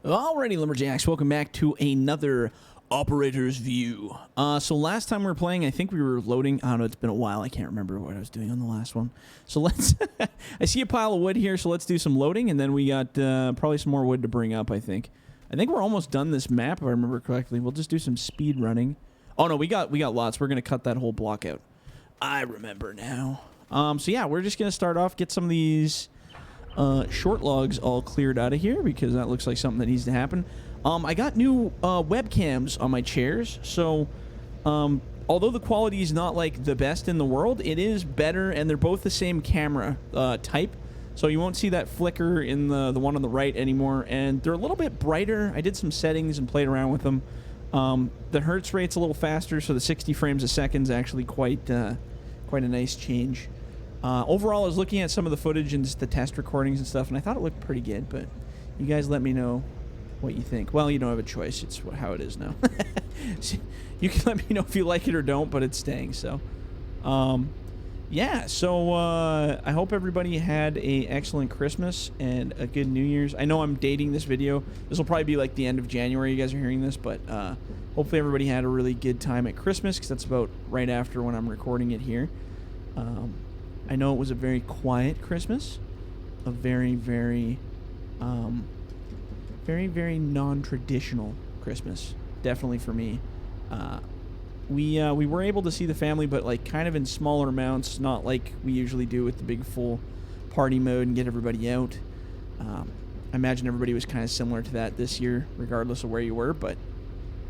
Alrighty, Lumberjacks, welcome back to another Operator's View. So last time we were playing, I think we were loading. I don't know, it's been a while. I can't remember what I was doing on the last one. So let's... I see a pile of wood here, so let's do some loading, and then we got probably some more wood to bring up, I think. I think we're almost done this map, if I remember correctly. We'll just do some speed running. Oh, no, we got lots. We're going to cut that whole block out. I remember now. So yeah, we're just going to start off, get some of these... short logs all cleared out of here because that looks like something that needs to happen. I got new webcams on my chairs, so although the quality is not like the best in the world, it is better, and they're both the same camera type, so you won't see that flicker in the one on the right anymore, and they're a little bit brighter. I did some settings and played around with them. The hertz rate's a little faster, so the 60 frames a second is actually quite a nice change. Overall, I was looking at some of the footage and just the test recordings and stuff, and I thought it looked pretty good, but you guys let me know what you think. Well, you don't have a choice. It's how it is now. You can let me know if you like it or don't, but it's staying, so. Yeah, so I hope everybody had an excellent Christmas and a good New Year's. I know I'm dating this video. This will probably be like the end of January you guys are hearing this, but hopefully everybody had a really good time at Christmas, because that's about right after when I'm recording it here. I know it was a very quiet Christmas, a very, very non-traditional Christmas, definitely for me. We were able to see the family, but like kind of in smaller amounts, not like we usually do with the big full party mode and get everybody out. I imagine everybody was kind of similar to that this year, regardless of where you were, but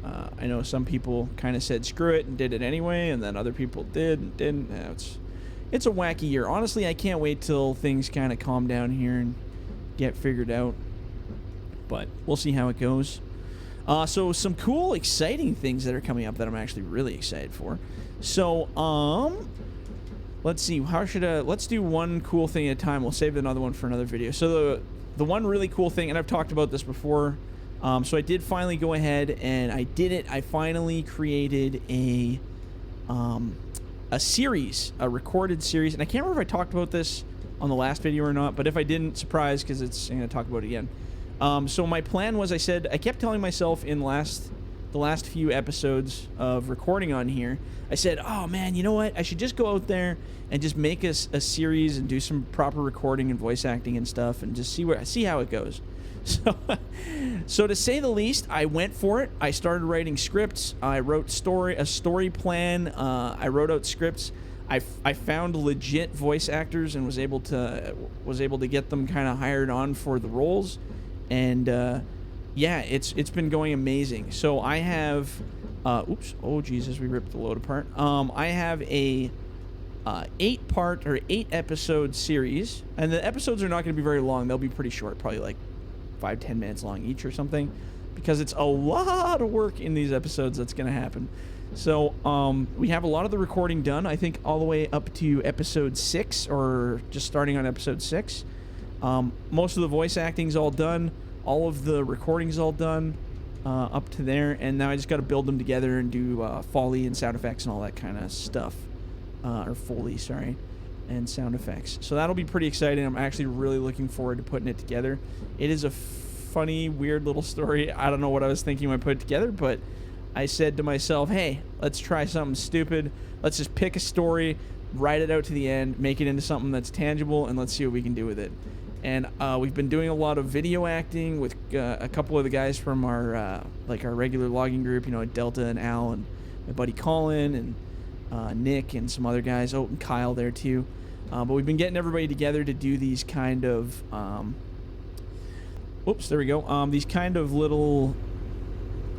I know some people kind of said screw it and did it anyway, and then other people did and didn't. It's a wacky year. Honestly, I can't wait till things kind of calm down here and get figured out. But we'll see how it goes. So some cool, exciting things that are coming up that I'm actually really excited for. So, let's see. Let's do one cool thing at a time. We'll save another one for another video. So the one really cool thing, and I've talked about this before. So I did finally go ahead and I did it. I finally created a series, a recorded series, and I can't remember if I talked about this on the last video or not, but if I didn't, surprise, because I'm going to talk about it again. So my plan was, I kept telling myself in the last few episodes of recording on here, I said, oh man, you know what, I should just go out there and just make a series and do some proper recording and voice acting and stuff, and just see how it goes. So to say the least, I went for it. I started writing scripts. I wrote a story plan. I wrote out scripts. I found legit voice actors and was able to get them kind of hired on for the roles, and yeah, it's been going amazing. So I have, oops, oh Jesus, we ripped the load apart. I have a 8-part or 8-episode series, and the episodes are not going to be very long. They'll be pretty short, probably like 5-10 minutes long each or something, because it's a lot of work in these episodes that's going to happen. So we have a lot of the recording done, I think all the way up to episode 6, or just starting on episode 6. Most of the voice acting's all done, all of the recording's all done up to there, and now I just got to build them together and do Foley and sound effects and all that kind of stuff, or Foley, sorry, and sound effects. So that'll be pretty exciting. I'm actually really looking forward to putting it together. It is a funny, weird little story. I don't know what I was thinking when I put it together, but I said to myself, hey, let's try something stupid. Let's just pick a story, write it out to the end, make it into something that's tangible, and let's see what we can do with it. And we've been doing a lot of video acting with a couple of the guys from our regular logging group, you know, Delta and Al and my buddy Colin and Nick and some other guys. Oh, and Kyle there too. But we've been getting everybody together to do these kind of, oops, there we go. These kind of little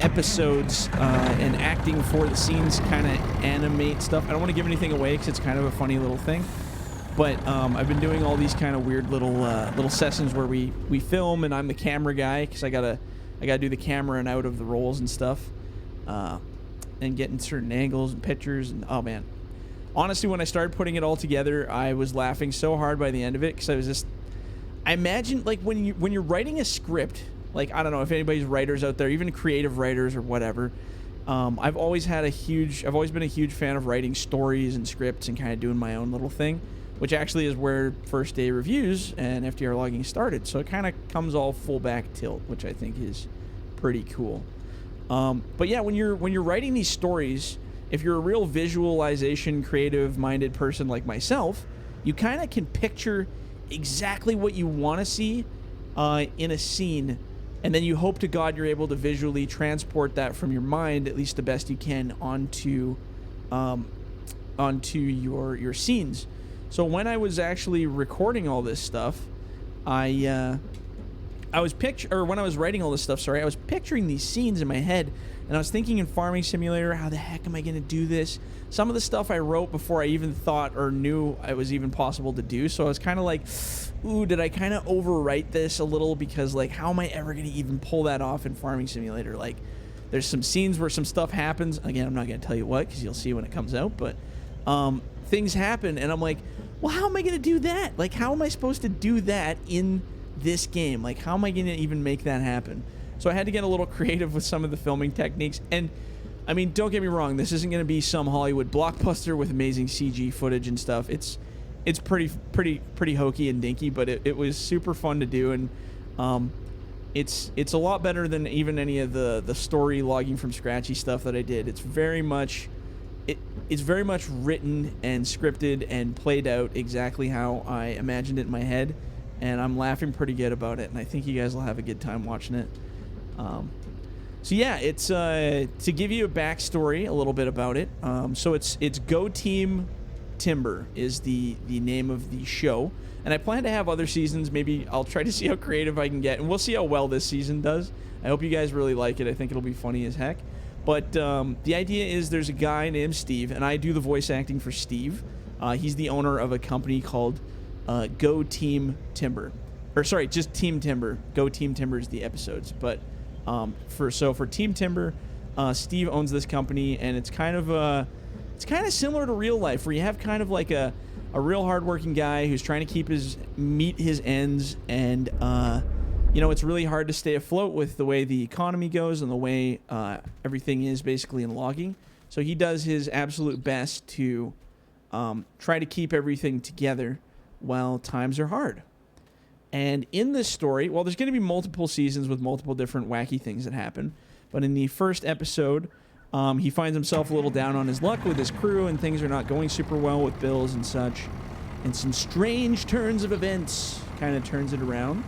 episodes and acting for the scenes, kind of animate stuff. I don't want to give anything away because it's kind of a funny little thing. But I've been doing all these kind of weird little sessions where we film, and I'm the camera guy because I gotta do the camera and out of the rolls and stuff, and getting certain angles and pictures. And oh man. Honestly, when I started putting it all together, I was laughing so hard by the end of it, because I imagine, like, when you're writing a script, like, I don't know if anybody's writers out there, even creative writers or whatever, I've always been a huge fan of writing stories and scripts and kind of doing my own little thing. which actually is where First Day Reviews and FDR Logging started. So it kind of comes all full back tilt, which I think is pretty cool. But yeah, when you're writing these stories, if you're a real visualization, creative-minded person like myself, you kind of can picture exactly what you want to see in a scene, and then you hope to God you're able to visually transport that from your mind, at least the best you can, onto your scenes. So when I was actually recording all this stuff, when I was writing all this stuff, I was picturing these scenes in my head, and I was thinking in Farming Simulator, how the heck am I going to do this? Some of the stuff I wrote before I even thought or knew it was even possible to do, so I was kind of like, ooh, did I kind of overwrite this a little? Because, like, how am I ever going to even pull that off in Farming Simulator? Like, there's some scenes where some stuff happens. Again, I'm not going to tell you what, because you'll see when it comes out, but things happen, and I'm like, well, how am I going to do that? Like, how am I supposed to do that in this game? Like, how am I going to even make that happen? So I had to get a little creative with some of the filming techniques. And I mean, don't get me wrong, this isn't going to be some Hollywood blockbuster with amazing CG footage and stuff. It's pretty hokey and dinky, but it was super fun to do, and it's a lot better than even any of the story logging from scratchy stuff that I did. It's very much written and scripted and played out exactly how I imagined it in my head, and I'm laughing pretty good about it, and I think you guys will have a good time watching it. So yeah, it's to give you a backstory, a little bit about it. So it's Go Team Timber is the name of the show, and I plan to have other seasons. Maybe I'll try to see how creative I can get, and we'll see how well this season does. I hope you guys really like it. I think it'll be funny as heck. But the idea is there's a guy named Steve, and I do the voice acting for Steve. He's the owner of a company called Go Team Timber. Or sorry, just Team Timber. Go Team Timber is the episodes. But for Team Timber, Steve owns this company, and it's kind of similar to real life, where you have kind of like a real hardworking guy who's trying to meet his ends, and it's really hard to stay afloat with the way the economy goes and the way everything is basically in logging. So he does his absolute best to try to keep everything together while times are hard. And in this story, well, there's going to be multiple seasons with multiple different wacky things that happen. But in the first episode, he finds himself a little down on his luck with his crew, and things are not going super well with bills and such. And some strange turns of events kind of turns it around.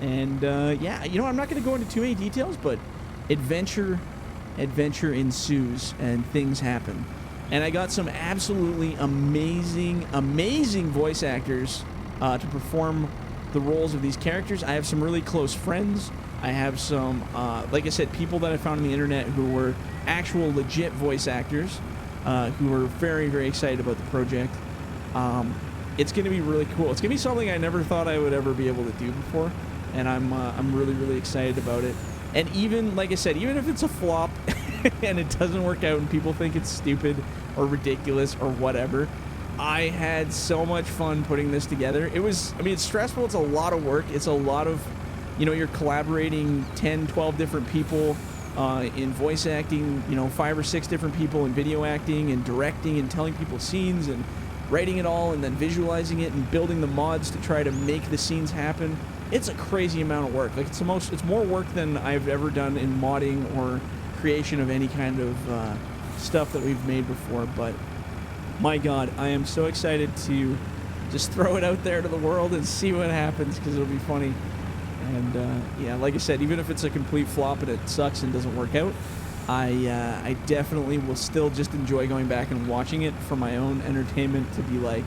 And I'm not going to go into too many details, but adventure ensues and things happen. And I got some absolutely amazing voice actors to perform the roles of these characters. I have some really close friends. I have some, like I said, people that I found on the internet who were actual legit voice actors who were very, very excited about the project. It's going to be really cool. It's going to be something I never thought I would ever be able to do before, and I'm really, really excited about it. And even, like I said, even if it's a flop and it doesn't work out and people think it's stupid or ridiculous or whatever, I had so much fun putting this together. It's stressful. It's a lot of work. It's a lot of, you're collaborating 10, 12 different people in voice acting, 5 or 6 different people in video acting and directing and telling people scenes and writing it all and then visualizing it and building the mods to try to make the scenes happen. It's a crazy amount of work. Like, it's more work than I've ever done in modding or creation of any kind of stuff that we've made before, but my God, I am so excited to just throw it out there to the world and see what happens, because it'll be funny. And like I said, even if it's a complete flop and it sucks and doesn't work out, I definitely will still just enjoy going back and watching it for my own entertainment, to be like,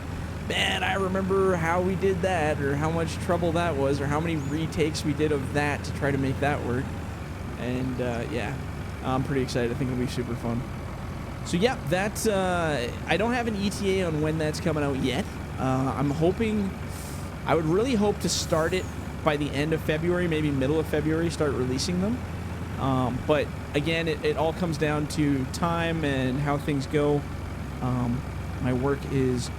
man, I remember how we did that, or how much trouble that was, or how many retakes we did of that to try to make that work. And I'm pretty excited. I think it'll be super fun. So yeah, that's I don't have an ETA on when that's coming out yet. I would really hope to start it by the end of February, maybe middle of February, start releasing them. But again, it all comes down to time and how things go. My work is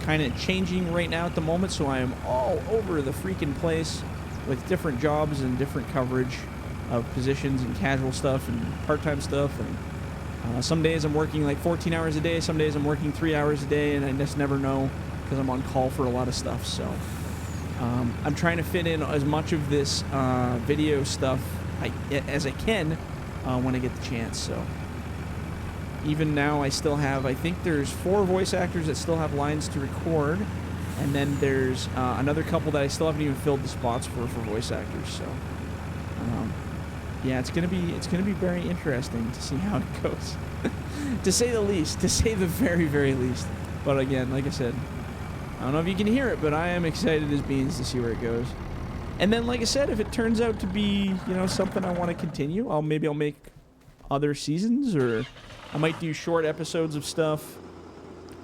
kind of changing right now at the moment, so I am all over the freaking place with different jobs and different coverage of positions and casual stuff and part-time stuff. And some days I'm working like 14 hours a day, some days I'm working 3 hours a day, and I just never know because I'm on call for a lot of stuff. So I'm trying to fit in as much of this video stuff as I can when I get the chance. So even now I still have, I think there's 4 voice actors that still have lines to record, and then there's another couple that I still haven't even filled the spots for voice actors. So yeah, it's gonna be very interesting to see how it goes, to say the least, to say the very, very least. But again, like I said, I don't know if you can hear it, but I am excited as beans to see where it goes. And then, like I said, if it turns out to be, you know, something I want to continue, maybe I'll make other seasons, or I might do short episodes of stuff.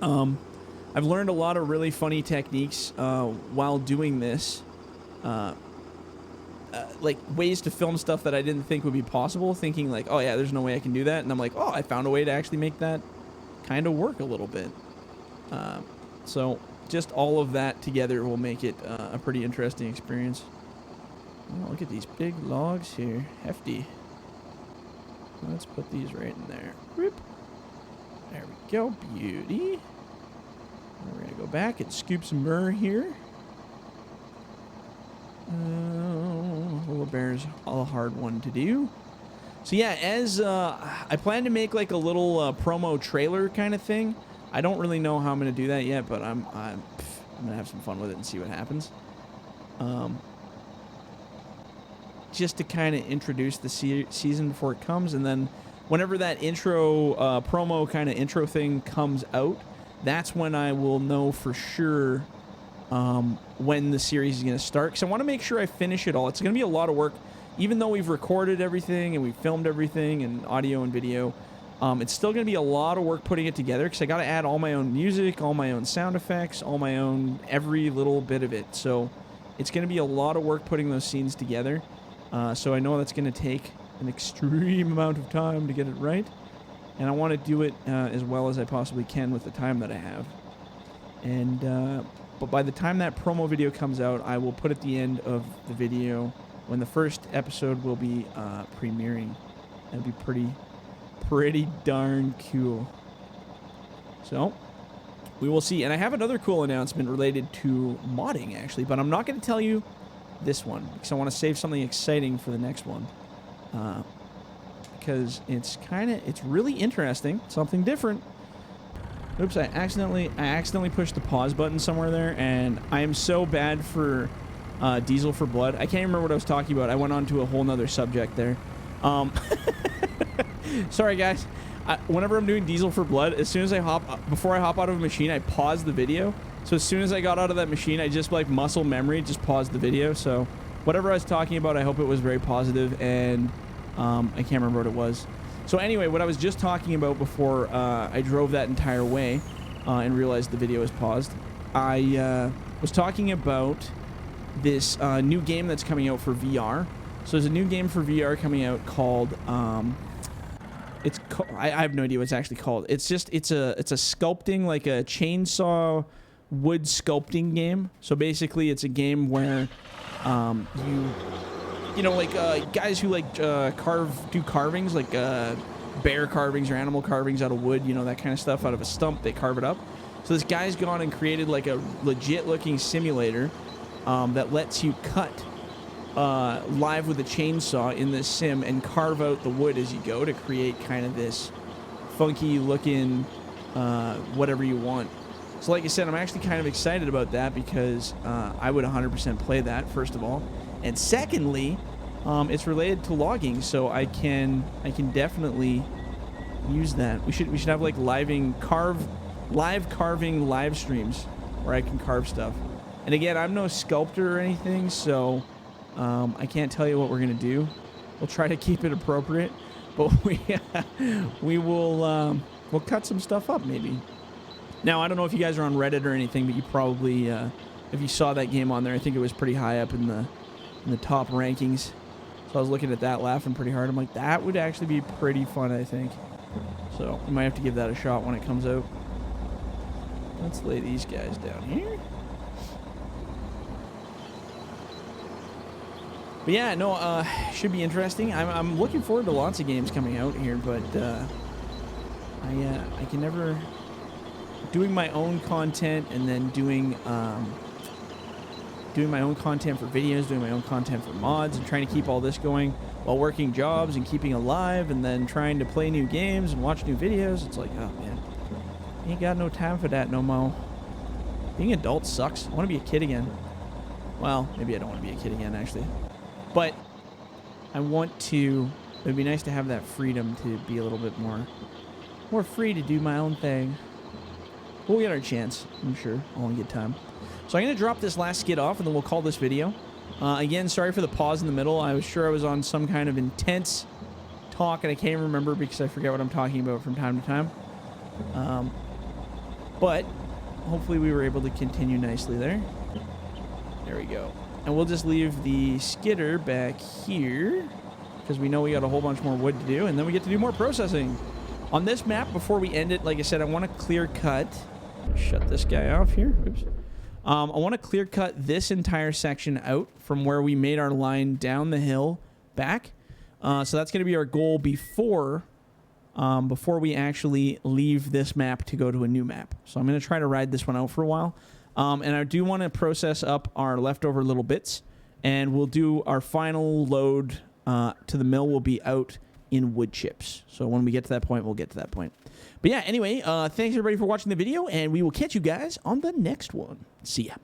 I've learned a lot of really funny techniques while doing this. Like ways to film stuff that I didn't think would be possible, thinking like, oh yeah, there's no way I can do that. And I'm like, oh, I found a way to actually make that kind of work a little bit. So just all of that together will make it a pretty interesting experience. Oh, look at these big logs here. Hefty. Let's put these right in there. Whoop. There we go. Beauty. We're going to go back and scoop some burr here. Little bear's a hard one to do. So yeah, as I plan to make like a little promo trailer kind of thing. I don't really know how I'm going to do that yet, but I'm going to have some fun with it and see what happens. Just to kind of introduce the season before it comes, and then whenever that intro promo kind of intro thing comes out, that's when I will know for sure when the series is going to start, because I want to make sure I finish it all. It's going to be a lot of work, even though we've recorded everything and we've filmed everything and audio and video. It's still going to be a lot of work putting it together, because I got to add all my own music, all my own sound effects, all my own every little bit of it. So it's going to be a lot of work putting those scenes together. So I know that's going to take an extreme amount of time to get it right, and I want to do it as well as I possibly can with the time that I have. And but by the time that promo video comes out, I will put at the end of the video when the first episode will be premiering. That'd be pretty darn cool. So we will see. And I have another cool announcement related to modding, actually, but I'm not going to tell you this one, because I want to save something exciting for the next one, because it's really interesting, something different. Oops, I accidentally pushed the pause button somewhere there, and I am so bad for Diesel for Blood. I can't remember what I was talking about. I went on to a whole nother subject there. Sorry guys. Whenever I'm doing Diesel for Blood, as soon as before I hop out of a machine, I pause the video. So as soon as I got out of that machine, I just like muscle memory, just paused the video. So whatever I was talking about, I hope it was very positive, and I can't remember what it was. So anyway, what I was just talking about before I drove that entire way and realized the video was paused, I was talking about this new game that's coming out for VR. So there's a new game for VR coming out called I have no idea what it's actually called. It's a sculpting, like a chainsaw wood sculpting game. So basically it's a game where you know, like guys who like do carvings, like bear carvings or animal carvings out of wood, you know, that kind of stuff, out of a stump, they carve it up. So this guy's gone and created like a legit looking simulator that lets you cut live with a chainsaw in this sim and carve out the wood as you go to create kind of this funky looking whatever you want. So like I said, I'm actually kind of excited about that, because I would 100% play that, first of all. And secondly, it's related to logging, so I can definitely use that. We should have like live carving live streams where I can carve stuff. And again, I'm no sculptor or anything, so I can't tell you what we're gonna do. We'll try to keep it appropriate, but we'll cut some stuff up maybe. Now, I don't know if you guys are on Reddit or anything, but you probably, if you saw that game on there, I think it was pretty high up in the top rankings. So I was looking at that, laughing pretty hard. I'm like, that would actually be pretty fun, I think. So I might have to give that a shot when it comes out. Let's lay these guys down here. But yeah, no, should be interesting. I'm looking forward to lots of games coming out here, but I can never doing my own content and then doing my own content for videos, doing my own content for mods, and trying to keep all this going while working jobs and keeping alive, and then trying to play new games and watch new videos. It's like, oh man, ain't got no time for that no mo. Being adult sucks. I want to be a kid again. Well, maybe I don't want to be a kid again, actually. But I want to... It would be nice to have that freedom to be a little bit more free to do my own thing. We'll get our chance, I'm sure, all in good time. So I'm going to drop this last skid off, and then we'll call this video. Again, sorry for the pause in the middle. I was sure I was on some kind of intense talk, and I can't remember because I forget what I'm talking about from time to time. But hopefully we were able to continue nicely there. There we go. And we'll just leave the skidder back here because we know we got a whole bunch more wood to do, and then we get to do more processing. On this map, before we end it, like I said, I want to clear cut. Shut this guy off here. Oops. I want to clear cut this entire section out from where we made our line down the hill back. So that's going to be our goal before we actually leave this map to go to a new map. So I'm going to try to ride this one out for a while. And I do want to process up our leftover little bits, and we'll do our final load to the mill will be out in wood chips. So when we get to that point, we'll get to that point. But yeah, anyway, thanks everybody for watching the video, and we will catch you guys on the next one. See ya.